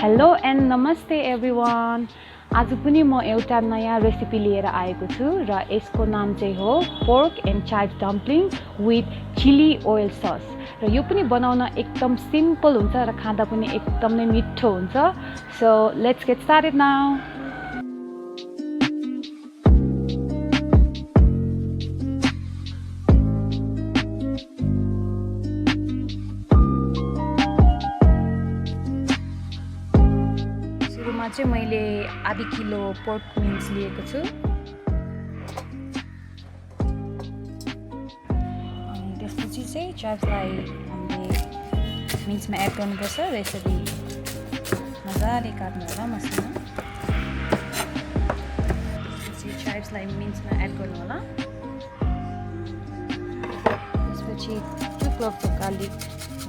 Hello and नमस्ते everyone. आज पनि म एउटा नयाँ रेसिपी लिएर आएको छु र यसको नाम चाहिँ हो pork and chives dumpling with chili oil sauce. र यो पनि बनाउन एकदम सिम्पल हुन्छ र खाँदा पनि एकदमै मिठो हुन्छ। So let's get started now. सुरुमा चाहिँ मैले आधी किलो पोर्क मिन्स लिएको छु अनि त्यसपछि चाहिँ चाइव्सलाई हामीले मिन्समा एड गर्नुपर्छ र यसरी मजाले काट्नु होला मसिनो। त्यसपछि चाइव्सलाई मिन्समा एड गर्नु होला। त्यसपछि 2 क्लोभ गार्लिक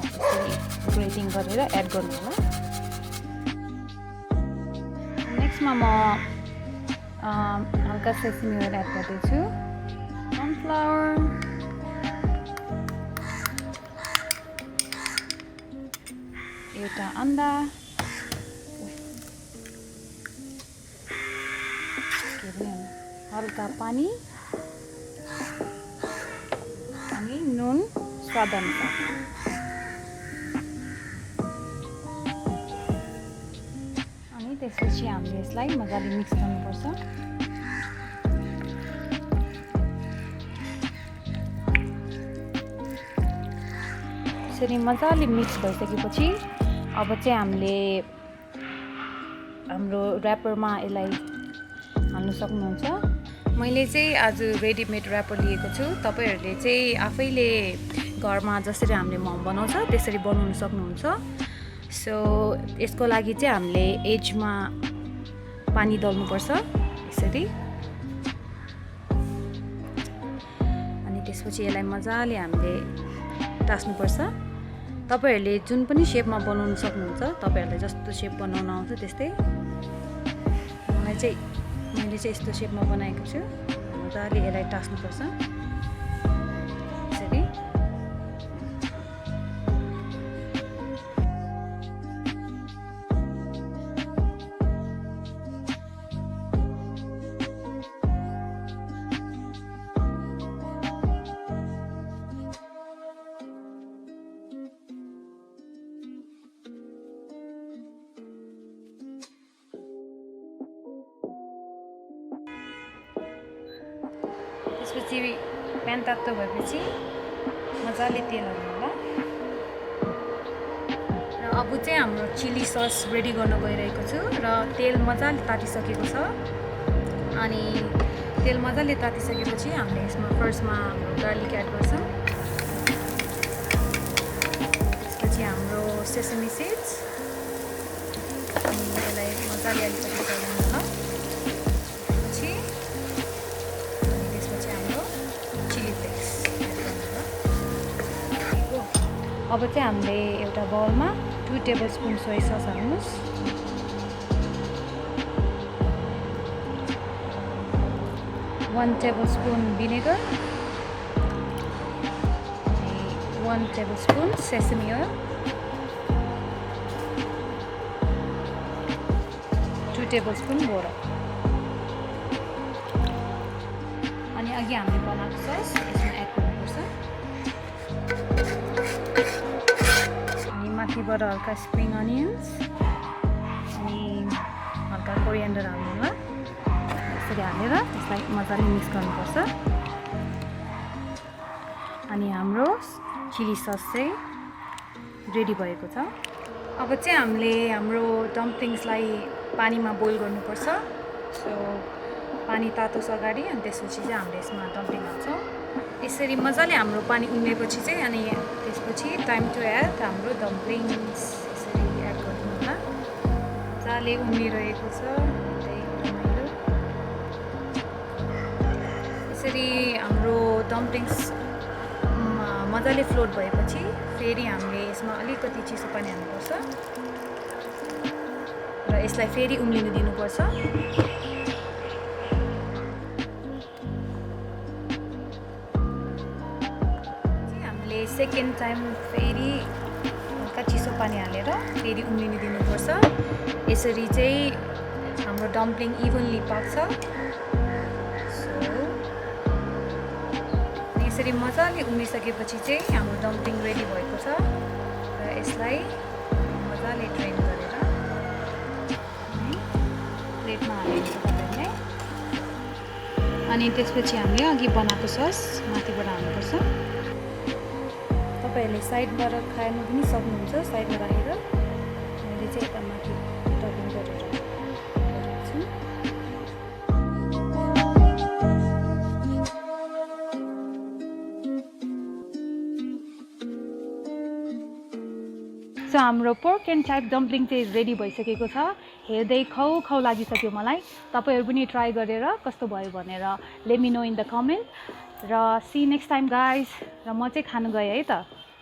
यसरी ग्रेटिङ गरेर एड गर्नु होला। नेक्स्टमा म हल्का सेसमी ओइल एड गर्दैछु, कर्नफ्लावर, एउटा अन्डा, हल्का पानी अनि नुन स्वाद अनुसार। त्यसपछि हामीले यसलाई मजाले मिक्स गर्नुपर्छ। यसरी मजाले मिक्स भइसकेपछि अब चाहिँ हामीले हाम्रो ऱ्यापरमा यसलाई हाल्नु सक्नुहुन्छ। मैले चाहिँ आज रेडीमेड ऱ्यापर लिएको छु। तपाईहरूले चाहिँ आफैले घरमा जसरी हामीले मोमो बनाउँछ त्यसरी बनाउन सक्नुहुन्छ। सो यसको लागि चाहिँ हामीले एजमा पानी दल्नुपर्छ यसरी। अनि त्यसपछि यसलाई मजाले हामीले टास्नुपर्छ। तपाईहरूले जुन पनि सेपमा बनाउन सक्नुहुन्छ, तपाईहरूलाई जस्तो सेप बनाउन आउँछ त्यस्तै। मैले चाहिँ यस्तो सेपमा बनाएको छु। मजाले यसलाई टास्नुपर्छ यसरी। त्यसपछि प्यान तातो भएपछि मजाले तेल हाल्नु होला। र अब चाहिँ हाम्रो चिली सस रेडी गर्न गइरहेको छु र तेल मजाले तातिसकेको छ। अनि तेल मजाले तातिसकेपछि हामीले यसमा फर्स्टमा हाम्रो गार्लिक एड गर्छौँ। त्यसपछि हाम्रो सेसमी सिड्स अनि यसलाई मजाले अलिकति चलाउनु होला। अब चाहिँ हामीले एउटा बाउलमा 2 टेबलस्पुन सोय सस हाल्नुहोस्, 1 टेबलस्पुन भिनेगर, 1 टेबलस्पुन सेसमी ओइल, 2 टेबलस्पुन बोरा अनि अघि हामीले बनाएको सस यसमा एड गर्नुपर्छ। माथिबाट हल्का स्प्रिङ अनियन्स अनि हल्का कोरिएन्डर हाल्नु होला। यसरी हालेर यसलाई मजाले मिक्स गर्नुपर्छ। अनि हाम्रो चिली सस चाहिँ रेडी भएको छ। अब चाहिँ हामीले हाम्रो डम्पलिङ्सलाई पानीमा बोइल गर्नुपर्छ। सो पानी तातोस् अगाडि अनि त्यसपछि चाहिँ हामीले यसमा डम्पलिङ हाल्छौँ। यसरी मजाले हाम्रो पानी उम्लेपछि चाहिँ अनि त्यसपछि टाइम टु एड हाम्रो डम्पलिङ्स यसरी एड गर्नु होला। मजाले उम्लिरहेको छ रमाइलो। यसरी हाम्रो डम्पलिङ्स मजाले फ्लोट भएपछि फेरि हामीले यसमा अलिकति चिसो पानी हाल्नुपर्छ र यसलाई फेरि उम्लिनु दिनुपर्छ। सेकेन्ड टाइम फेरि हल्का चिसो पानी हालेर फेरि उम्लिन दिनुपर्छ। यसरी चाहिँ हाम्रो डम्पलिङ इभनली पाक्छ। सो यसरी मजाले उम्लिसकेपछि चाहिँ हाम्रो डम्पलिङ रेडी भएको छ र यसलाई मजाले ड्रेन गरेर प्लेटमा हालिदिन्छ तपाईहरुले। अनि त्यसपछि हामीले अघि बनाएको सस माथिबाट हाल्नुपर्छ। तपाईहरुले साइडबाट खानु पनि सक्नुहुन्छ, साइडमा राखेर। मैले चाहिँ यता माथि टपिङ गरेर गरेको छु। सो हाम्रो पोर्क एन्ड चाइभ डम्पलिङ चाहिँ रेडी भइसकेको छ। हेर्दै खौ खौ लागिसक्यो मलाई। तपाईहरु पनि ट्राई गरेर कस्तो भयो भनेर let me know in the comment. र सी नेक्स्ट टाइम गाइज। र म चाहिँ खानु गएँ है त।